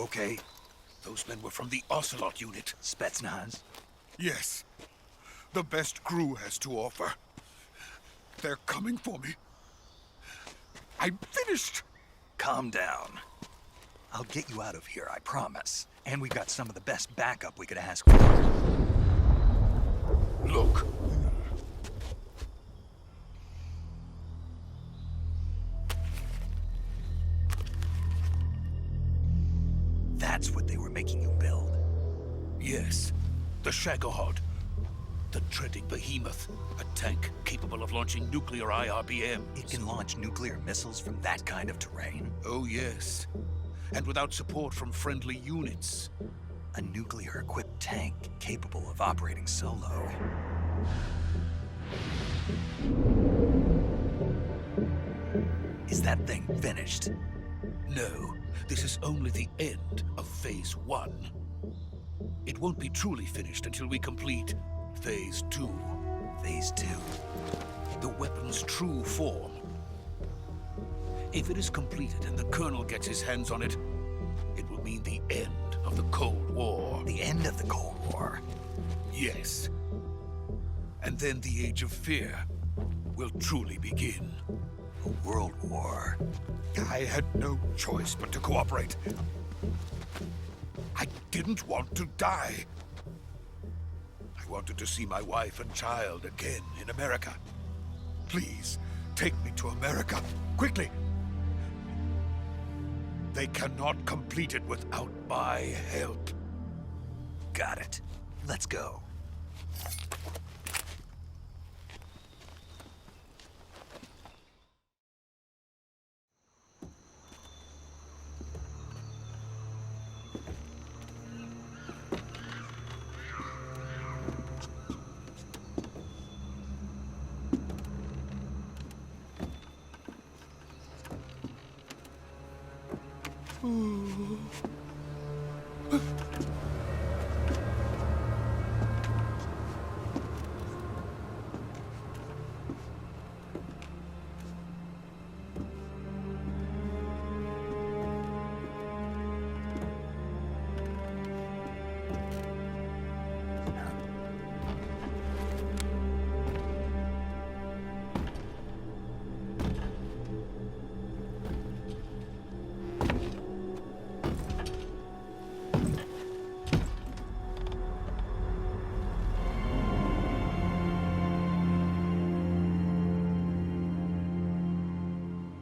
you okay? Those men were from the Ocelot unit. Spetsnaz? Yes. The best crew has to offer. They're coming for me. I'm finished! Calm down. I'll get you out of here, I promise. And we've got some of the best backup we could ask for. Look. That's what they were making you build? Yes. The Shagohod. The treading behemoth. A tank capable of launching nuclear IRBMs. It can launch nuclear missiles from that kind of terrain? Oh, yes. And without support from friendly units. A nuclear-equipped tank capable of operating solo. Is that thing finished? No. This is only the end of Phase 1. It won't be truly finished until we complete Phase 2. Phase 2? The weapon's true form. If it is completed and the Colonel gets his hands on it, it will mean the end of the Cold War. The end of the Cold War? Yes. And then the Age of Fear will truly begin. A world war. I had no choice but to cooperate. I didn't want to die. I wanted to see my wife and child again in America. Please, take me to America, quickly. They cannot complete it without my help. Got it. Let's go.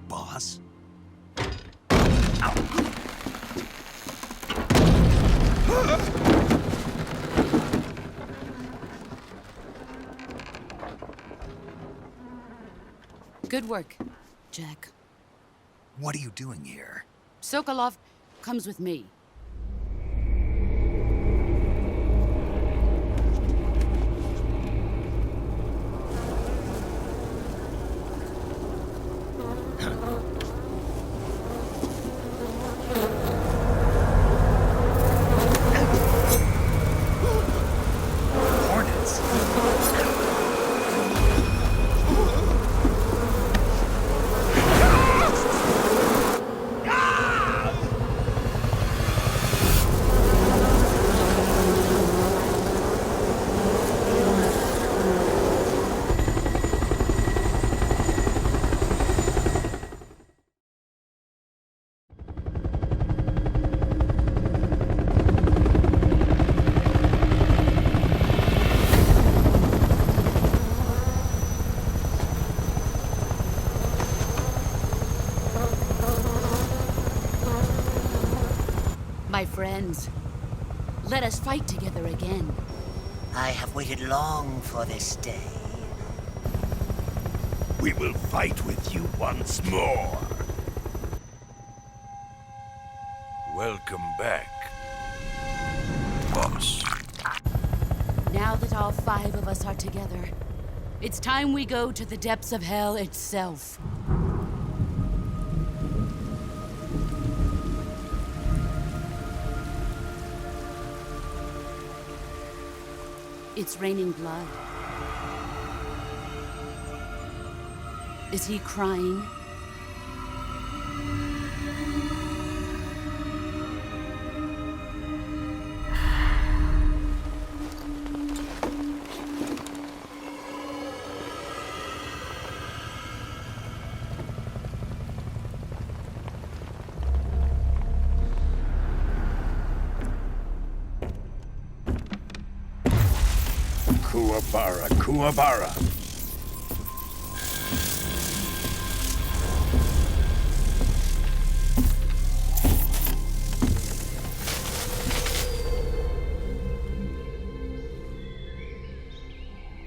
Boss? Ow. Good work, Jack. What are you doing here? Sokolov comes with me. My friends, let us fight together again. I have waited long for this day. We will fight with you once more. Welcome back, boss. Now that all 5 of us are together, it's time we go to the depths of hell itself. It's raining blood. Is he crying? Kuwabara, Kuwabara.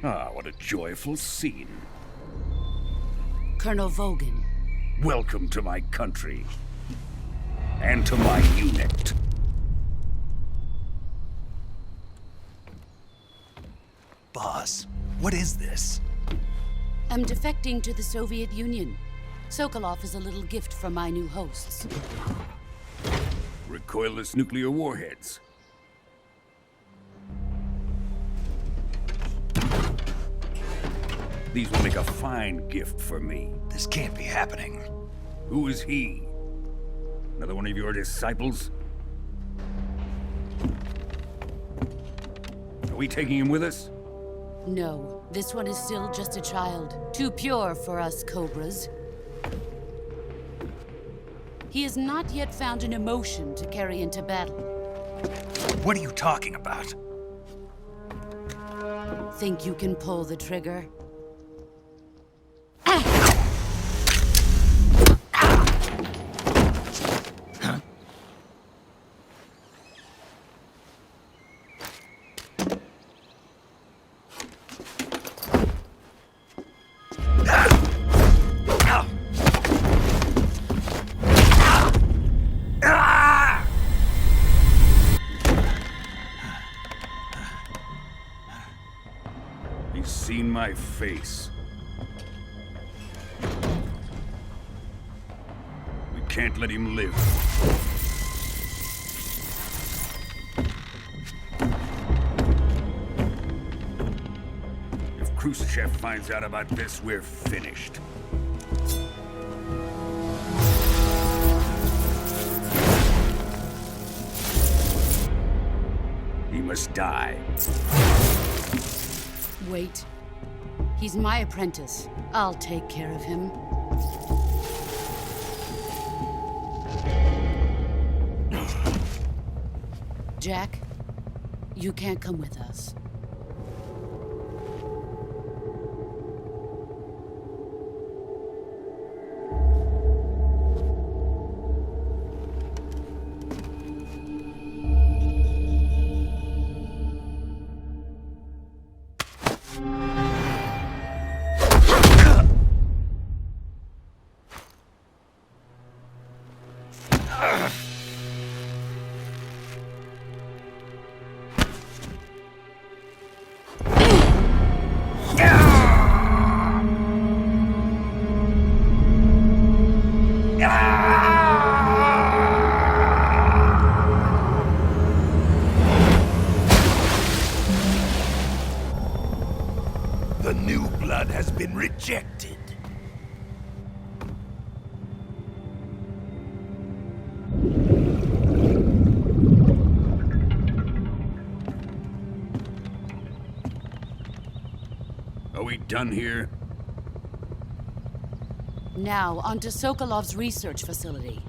Ah, what a joyful scene. Colonel Vogan. Welcome to my country. And to my unit. Boss, what is this? I'm defecting to the Soviet Union. Sokolov is a little gift from my new hosts. Recoilless nuclear warheads. These will make a fine gift for me. This can't be happening. Who is he? Another one of your disciples? Are we taking him with us? No, this one is still just a child. Too pure for us Cobras. He has not yet found an emotion to carry into battle. What are you talking about? Think you can pull the trigger? He's seen my face. We can't let him live. If Khrushchev finds out about this, we're finished. He must die. Wait. He's my apprentice. I'll take care of him. Jack, you can't come with us. The new blood has been rejected. Are we done here? Now, onto Sokolov's research facility.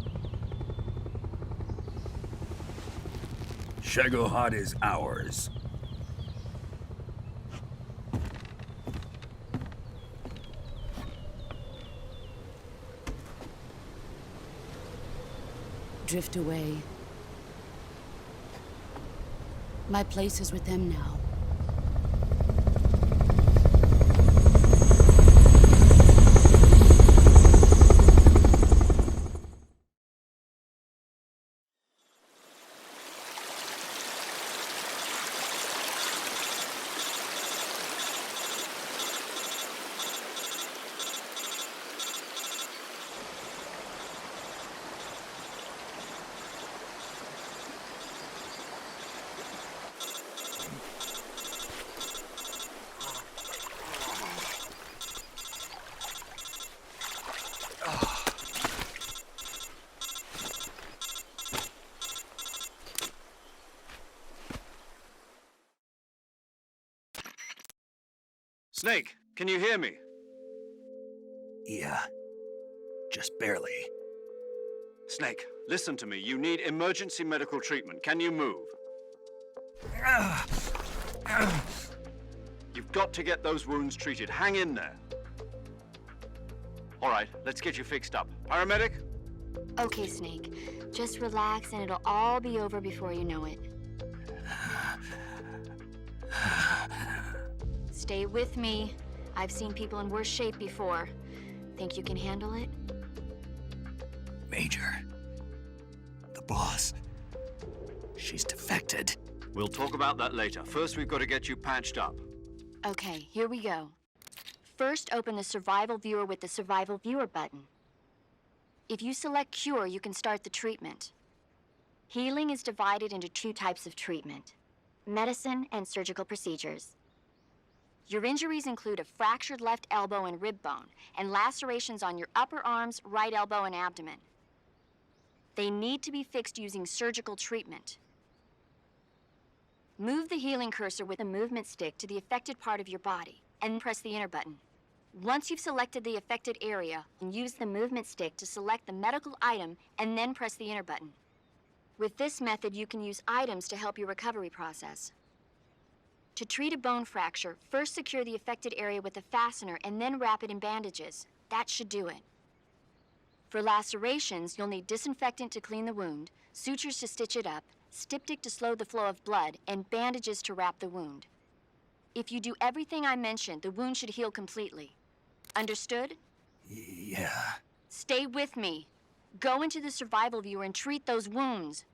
Shagohod is ours. Drift away. My place is with them now. Snake, can you hear me? Yeah. Just barely. Snake, listen to me. You need emergency medical treatment. Can you move? You've got to get those wounds treated. Hang in there. All right, let's get you fixed up. Paramedic? Okay, Snake. Just relax and it'll all be over before you know it. Stay with me. I've seen people in worse shape before. Think you can handle it? Major, the boss, she's defected. We'll talk about that later. First, we've got to get you patched up. Okay, here we go. First, open the Survival Viewer with the Survival Viewer button. If you select Cure, you can start the treatment. Healing is divided into two types of treatment: medicine and surgical procedures. Your injuries include a fractured left elbow and rib bone, and lacerations on your upper arms, right elbow, and abdomen. They need to be fixed using surgical treatment. Move the healing cursor with a movement stick to the affected part of your body, and press the enter button. Once you've selected the affected area, use the movement stick to select the medical item, and then press the enter button. With this method, you can use items to help your recovery process. To treat a bone fracture, first secure the affected area with a fastener and then wrap it in bandages. That should do it. For lacerations, you'll need disinfectant to clean the wound, sutures to stitch it up, styptic to slow the flow of blood, and bandages to wrap the wound. If you do everything I mentioned, the wound should heal completely. Understood? Yeah. Stay with me. Go into the Survival Viewer and treat those wounds.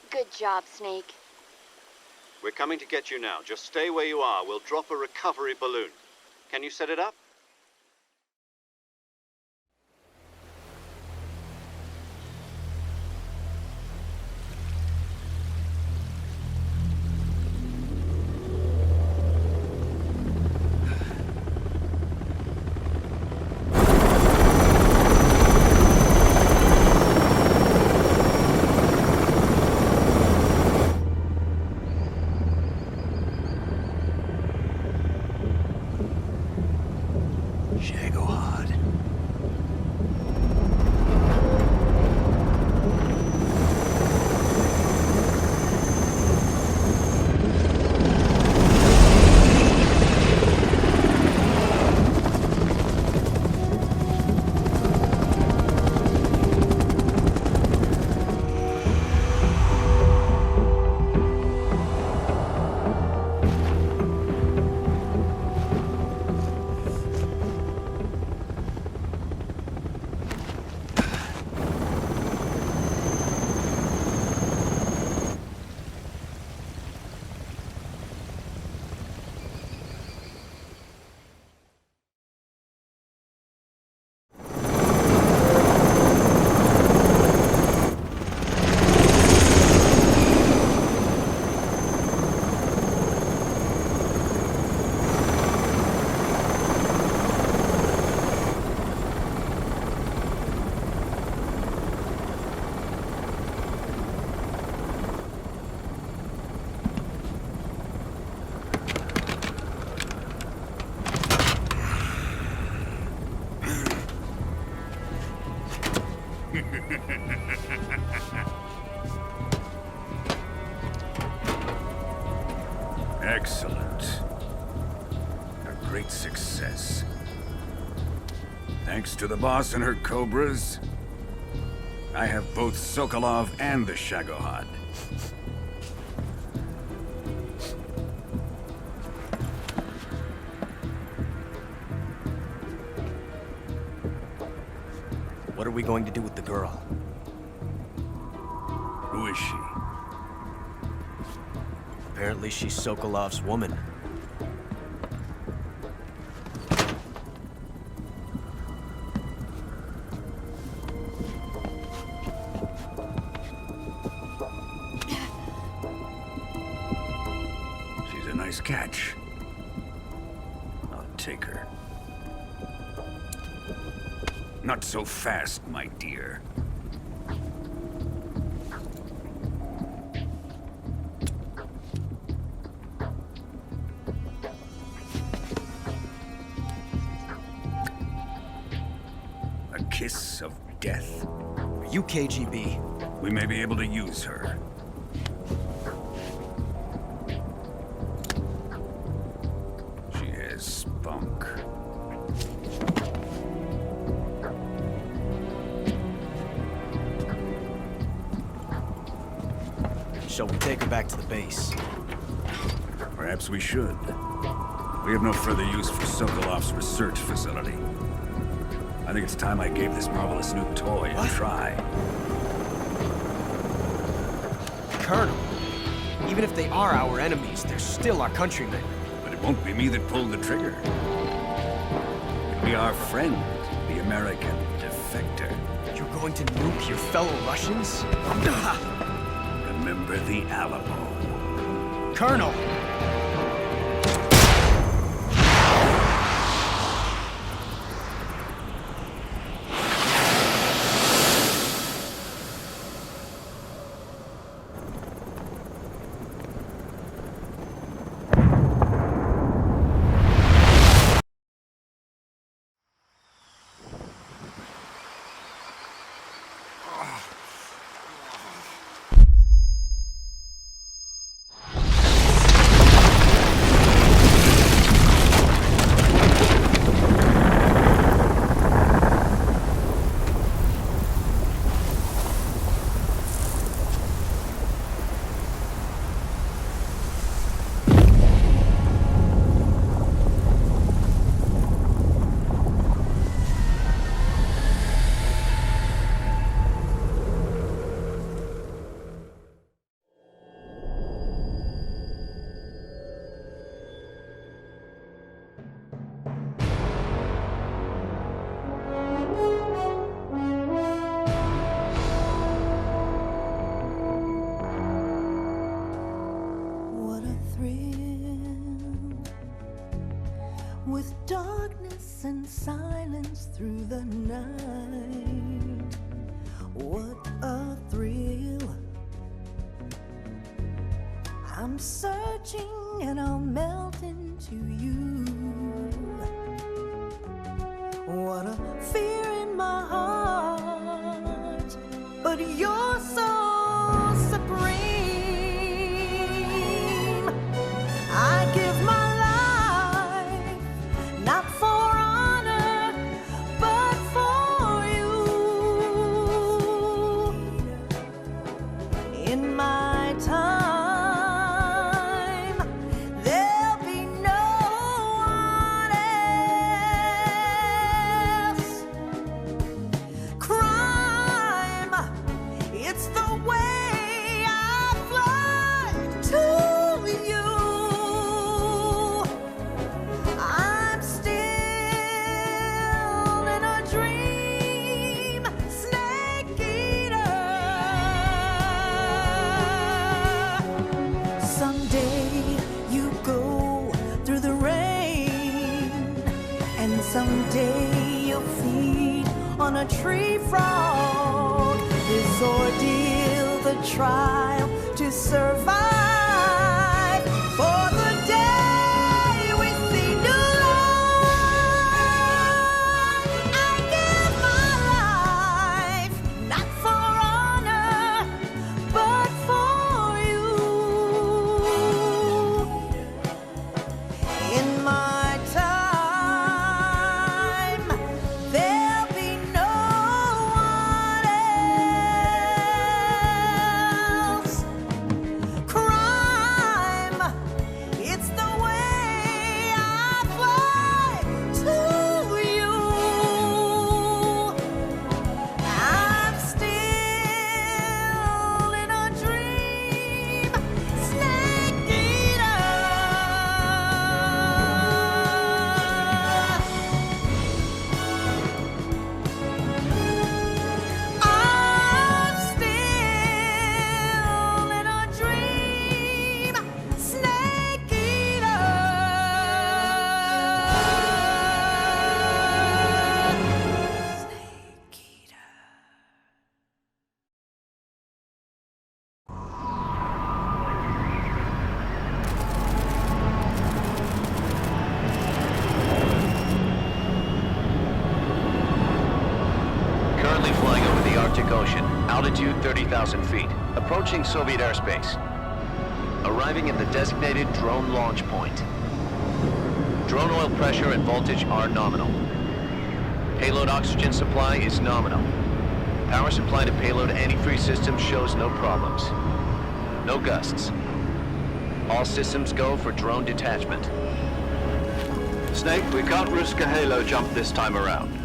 Good job, Snake. We're coming to get you now. Just stay where you are. We'll drop a recovery balloon. Can you set it up? Excellent. A great success. Thanks to the boss and her cobras, I have both Sokolov and the Shagohod. What are we going to do with the girl? Who is she? Apparently she's Sokolov's woman. She's a nice catch. I'll take her. Not so fast, my dear. A kiss of death. Are you KGB? We may be able to use her. She has spunk. Shall we take her back to the base? Perhaps we should. We have no further use for Sokolov's research facility. I think it's time I gave this marvelous new toy a try. Colonel, even if they are our enemies, they're still our countrymen. But it won't be me that pulled the trigger. It'll be our friend, the American defector. You're going to nuke your fellow Russians? Remember the Alamo. Colonel! With darkness and silence through the night, what a thrill. I'm searching and I'll melt into you. What a fear in my heart, but you're so supreme. I give my someday you'll feed on a tree frog. This ordeal, the trial to survive. For the day we see new life, I give my life Ocean, altitude 30,000 feet, approaching Soviet airspace. Arriving at the designated drone launch point. Drone oil pressure and voltage are nominal. Payload oxygen supply is nominal. Power supply to payload antifreeze system shows no problems. No gusts. All systems go for drone detachment. Snake, we can't risk a halo jump this time around.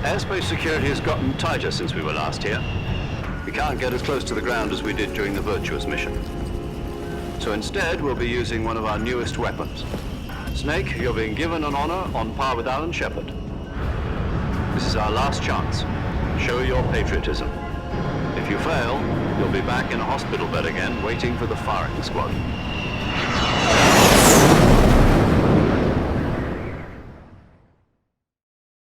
Airspace security has gotten tighter since we were last here. We can't get as close to the ground as we did during the Virtuous mission. So instead, we'll be using one of our newest weapons. Snake, you're being given an honor on par with Alan Shepard. This is our last chance. Show your patriotism. If you fail, you'll be back in a hospital bed again, waiting for the firing squad.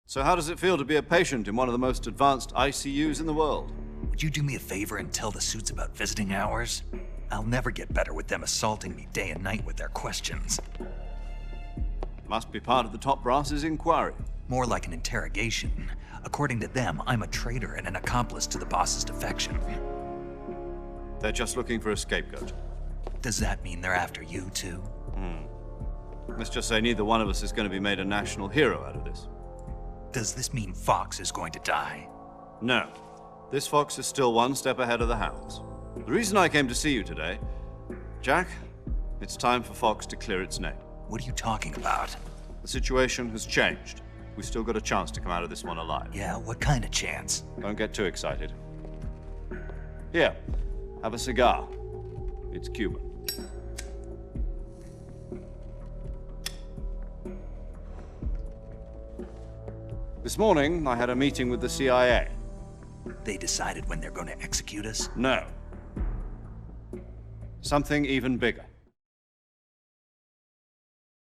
So how does it feel to be a patient in one of the most advanced ICUs in the world? Would you do me a favor and tell the suits about visiting hours? I'll never get better with them assaulting me day and night with their questions. Must be part of the top brass's inquiry. More like an interrogation. According to them, I'm a traitor and an accomplice to the boss's defection. They're just looking for a scapegoat. Does that mean they're after you, too? Let's just say neither one of us is going to be made a national hero out of this. Does this mean Fox is going to die? No. This fox is still one step ahead of the hounds. The reason I came to see you today, Jack, it's time for Fox to clear its name. What are you talking about? The situation has changed. We've still got a chance to come out of this one alive. Yeah, what kind of chance? Don't get too excited. Here, have a cigar. It's Cuban. This morning, I had a meeting with the CIA. They decided when they're going to execute us? No. Something even bigger.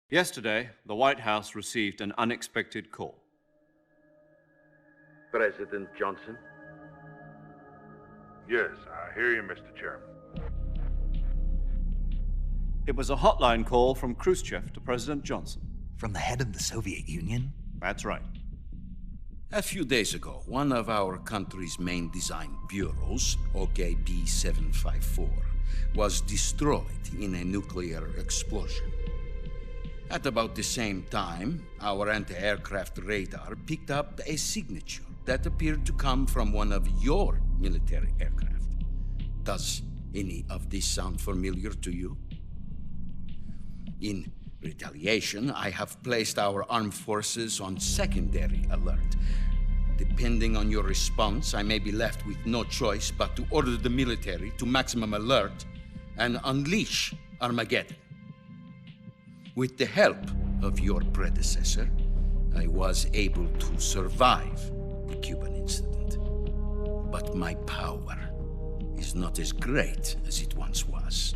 Yesterday, the White House received an unexpected call. President Johnson? Yes, I hear you, Mr. Chairman. It was a hotline call from Khrushchev to President Johnson. From the head of the Soviet Union? That's right. A few days ago, one of our country's main design bureaus, OKB 754, was destroyed in a nuclear explosion. At about the same time, our anti-aircraft radar picked up a signature that appeared to come from one of your military aircraft. Does any of this sound familiar to you? In retaliation, I have placed our armed forces on secondary alert. Depending on your response, I may be left with no choice but to order the military to maximum alert and unleash Armageddon. With the help of your predecessor, I was able to survive the Cuban incident. But my power is not as great as it once was.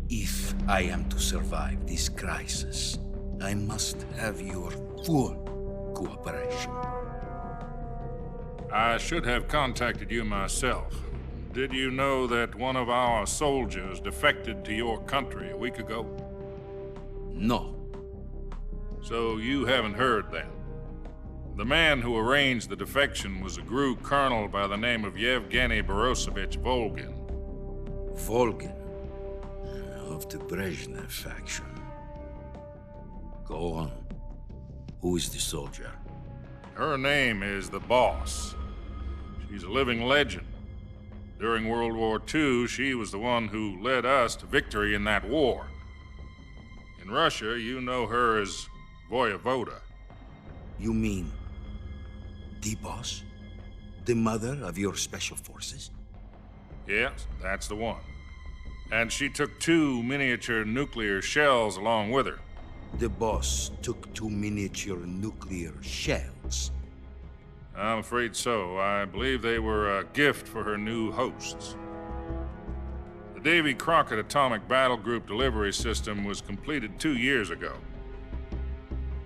If I am to survive this crisis, I must have your full cooperation. I should have contacted you myself. Did you know that one of our soldiers defected to your country a week ago? No. So you haven't heard then. The man who arranged the defection was a GRU colonel by the name of Yevgeny Borisovich Volgin. Volgin? Of the Brezhnev faction. Go on. Who is the soldier? Her name is the Boss. She's a living legend. During World War II, she was the one who led us to victory in that war. In Russia, you know her as Voyevoda. You mean the Boss? The mother of your special forces? Yes, that's the one. And she took 2 miniature nuclear shells along with her. The Boss took 2 miniature nuclear shells? I'm afraid so. I believe they were a gift for her new hosts. The Davy Crockett Atomic Battle Group delivery system was completed 2 years ago.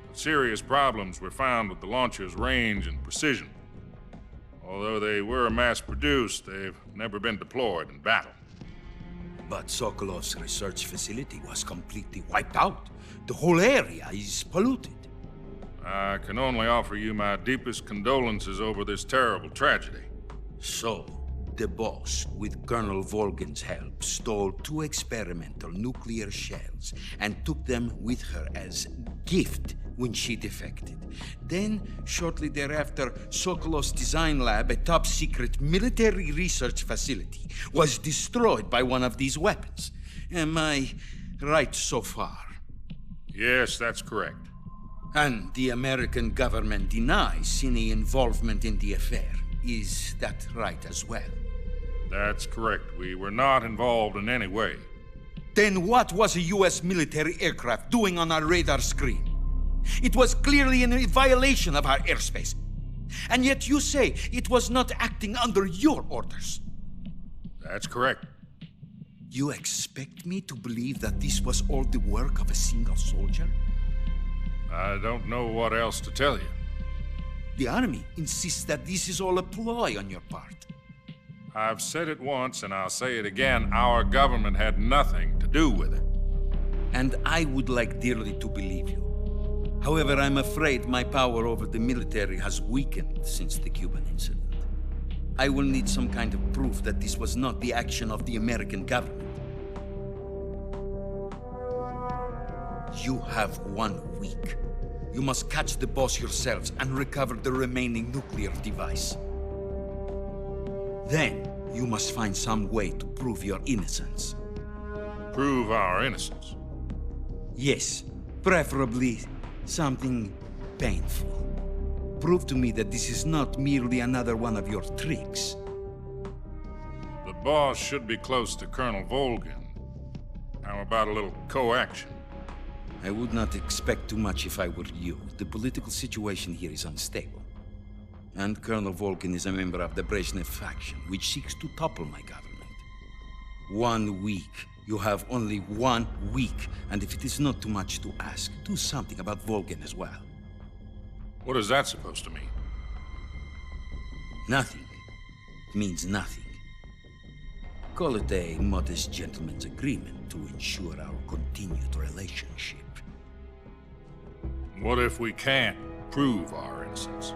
But serious problems were found with the launcher's range and precision. Although they were mass-produced, they've never been deployed in battle. But Sokolov's research facility was completely wiped out. The whole area is polluted. I can only offer you my deepest condolences over this terrible tragedy. So, the boss, with Colonel Volgin's help, stole 2 experimental nuclear shells and took them with her as gift when she defected. Then, shortly thereafter, Sokolov's design lab, a top-secret military research facility, was destroyed by one of these weapons. Am I right so far? Yes, that's correct. And the American government denies any involvement in the affair. Is that right as well? That's correct. We were not involved in any way. Then what was a U.S. military aircraft doing on our radar screen? It was clearly in violation of our airspace. And yet you say it was not acting under your orders. That's correct. You expect me to believe that this was all the work of a single soldier? I don't know what else to tell you. The Army insists that this is all a ploy on your part. I've said it once, and I'll say it again. Our government had nothing to do with it. And I would like dearly to believe you. However, I'm afraid my power over the military has weakened since the Cuban incident. I will need some kind of proof that this was not the action of the American government. You have 1 week. You must catch the boss yourselves and recover the remaining nuclear device. Then, you must find some way to prove your innocence. Prove our innocence? Yes, preferably something painful. Prove to me that this is not merely another one of your tricks. The boss should be close to Colonel Volgin. How about a little co-action? I would not expect too much if I were you. The political situation here is unstable. And Colonel Volgin is a member of the Brezhnev faction, which seeks to topple my government. 1 week. You have only 1 week, and if it is not too much to ask, do something about Volgin as well. What is that supposed to mean? Nothing. It means nothing. Call it a modest gentleman's agreement to ensure our continued relationship. What if we can't prove our innocence?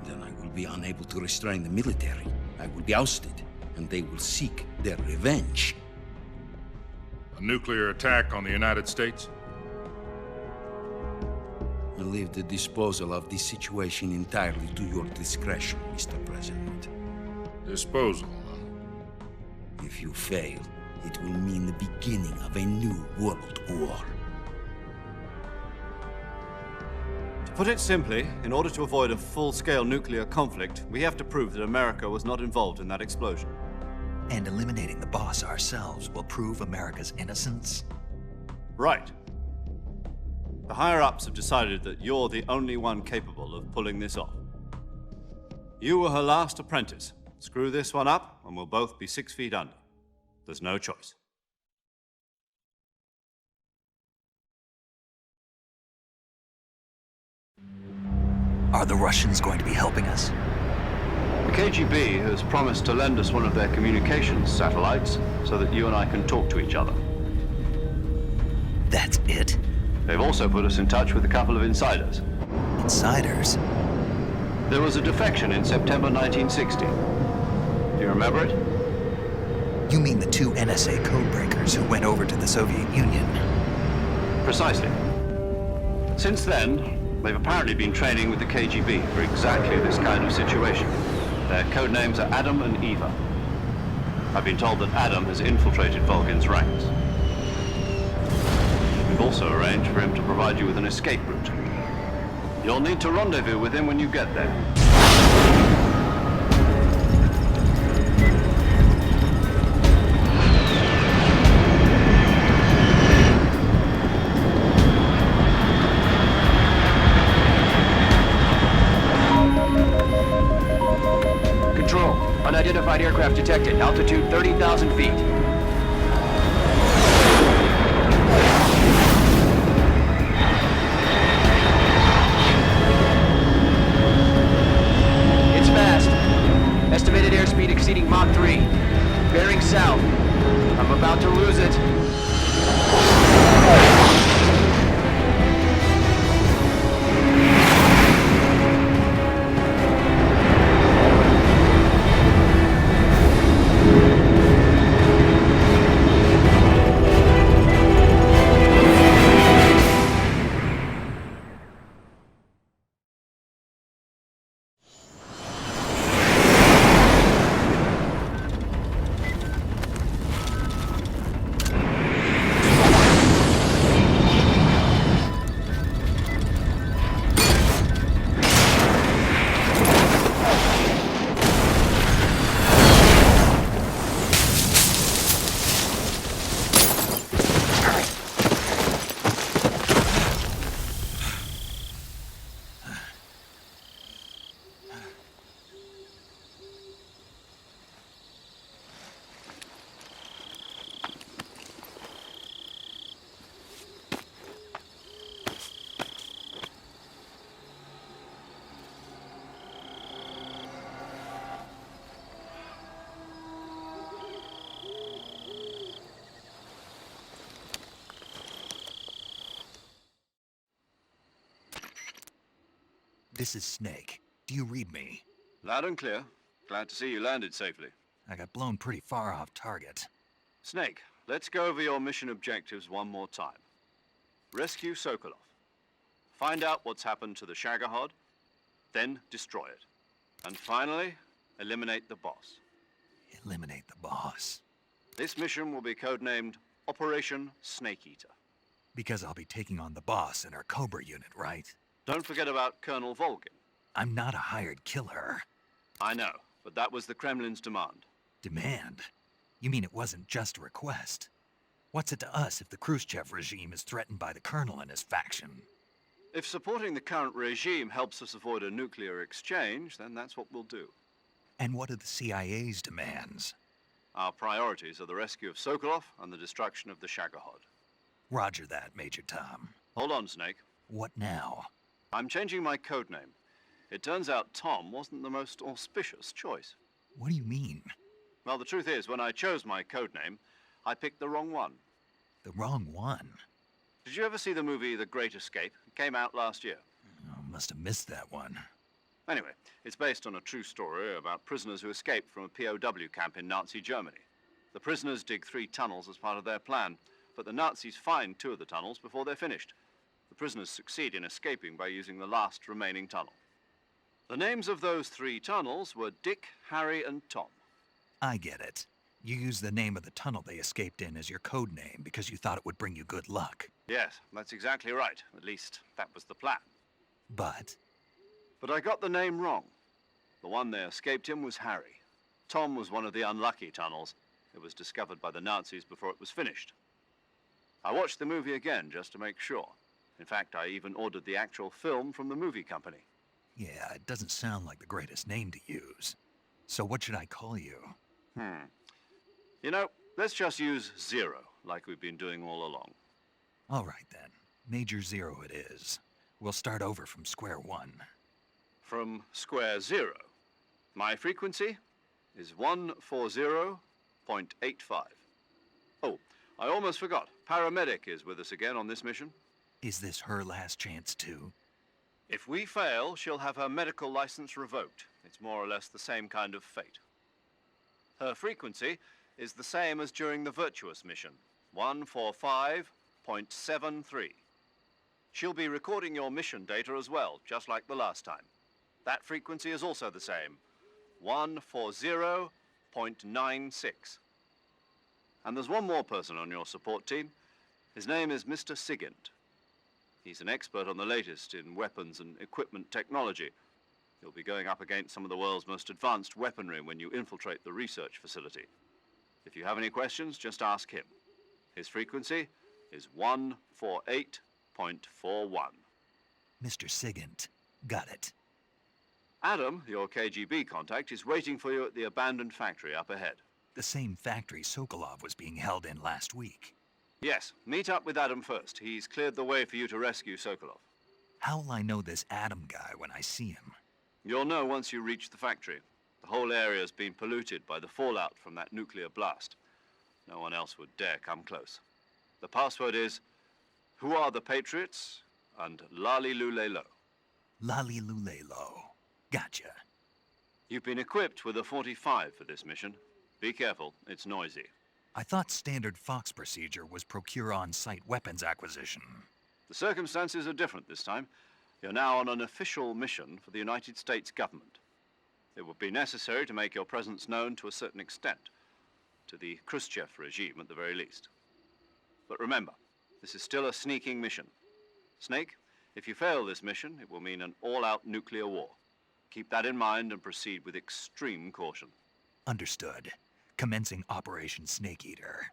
Then I will be unable to restrain the military. I will be ousted, and they will seek their revenge. A nuclear attack on the United States? I leave the disposal of this situation entirely to your discretion, Mr. President. Disposal, huh? If you fail, it will mean the beginning of a new world war. To put it simply, in order to avoid a full-scale nuclear conflict, we have to prove that America was not involved in that explosion. And eliminating the boss ourselves will prove America's innocence? Right. The higher-ups have decided that you're the only one capable of pulling this off. You were her last apprentice. Screw this one up, and we'll both be 6 feet under. There's no choice. Are the Russians going to be helping us? The KGB has promised to lend us one of their communications satellites so that you and I can talk to each other. That's it? They've also put us in touch with a couple of insiders. Insiders? There was a defection in September 1960. Do you remember it? You mean the 2 NSA codebreakers who went over to the Soviet Union? Precisely. Since then, they've apparently been training with the KGB for exactly this kind of situation. Their code names are Adam and Eva. I've been told that Adam has infiltrated Volgin's ranks. We've also arranged for him to provide you with an escape route. You'll need to rendezvous with him when you get there. Control. Unidentified aircraft detected. Altitude 30,000 feet. It's fast. Estimated airspeed exceeding Mach 3. Bearing south. I'm about to lose it. This is Snake. Do you read me? Loud and clear. Glad to see you landed safely. I got blown pretty far off target. Snake, let's go over your mission objectives one more time. Rescue Sokolov. Find out what's happened to the Shagohod, then destroy it. And finally, eliminate the boss. Eliminate the boss. This mission will be codenamed Operation Snake Eater. Because I'll be taking on the boss in our Cobra unit, right? Don't forget about Colonel Volgin. I'm not a hired killer. I know, but that was the Kremlin's demand. Demand? You mean it wasn't just a request? What's it to us if the Khrushchev regime is threatened by the Colonel and his faction? If supporting the current regime helps us avoid a nuclear exchange, then that's what we'll do. And what are the CIA's demands? Our priorities are the rescue of Sokolov and the destruction of the Shagohod. Roger that, Major Tom. Hold on, Snake. What now? I'm changing my codename. It turns out Tom wasn't the most auspicious choice. What do you mean? Well, the truth is, when I chose my codename, I picked the wrong one. The wrong one? Did you ever see the movie The Great Escape? It came out last year. Oh, must have missed that one. Anyway, it's based on a true story about prisoners who escaped from a POW camp in Nazi Germany. The prisoners dig 3 tunnels as part of their plan, but the Nazis find 2 of the tunnels before they're finished. The prisoners succeed in escaping by using the last remaining tunnel. The names of those 3 tunnels were Dick, Harry, and Tom. I get it. You used the name of the tunnel they escaped in as your code name because you thought it would bring you good luck. Yes, that's exactly right. At least, that was the plan. But I got the name wrong. The one they escaped in was Harry. Tom was one of the unlucky tunnels. It was discovered by the Nazis before it was finished. I watched the movie again just to make sure. In fact, I even ordered the actual film from the movie company. yeah, it doesn't sound like the greatest name to use. So what should I call you? You know, let's just use Zero, like we've been doing all along. All right then. Major Zero it is. We'll start over from square one. From square 0. My frequency is 140.85. Oh, I almost forgot. Paramedic is with us again on this mission. Is this her last chance too? If we fail, she'll have her medical license revoked. It's more or less the same kind of fate. Her frequency is the same as during the Virtuous mission, 145.73. She'll be recording your mission data as well, just like the last time. That frequency is also the same, 140.96. And there's one more person on your support team. His name is Mr. Sigint. He's an expert on the latest in weapons and equipment technology. You'll be going up against some of the world's most advanced weaponry when you infiltrate the research facility. If you have any questions, just ask him. His frequency is 148.41. Mr. Sigint. Got it. Adam, your KGB contact, is waiting for you at the abandoned factory up ahead. The same factory Sokolov was being held in last week. Yes, meet up with Adam first. He's cleared the way for you to rescue Sokolov. How will I know this Adam guy when I see him? You'll know once you reach the factory. The whole area's been polluted by the fallout from that nuclear blast. No one else would dare come close. The password is, "Who are the Patriots?" and Lali Lule Lo. Lali Lule Lo. Gotcha. You've been equipped with a 45 for this mission. Be careful, it's noisy. I thought standard Fox procedure was procure on-site weapons acquisition. The circumstances are different this time. You're now on an official mission for the United States government. It would be necessary to make your presence known to a certain extent, to the Khrushchev regime at the very least. But remember, this is still a sneaking mission. Snake, if you fail this mission, it will mean an all-out nuclear war. Keep that in mind and proceed with extreme caution. Understood. Commencing Operation Snake Eater.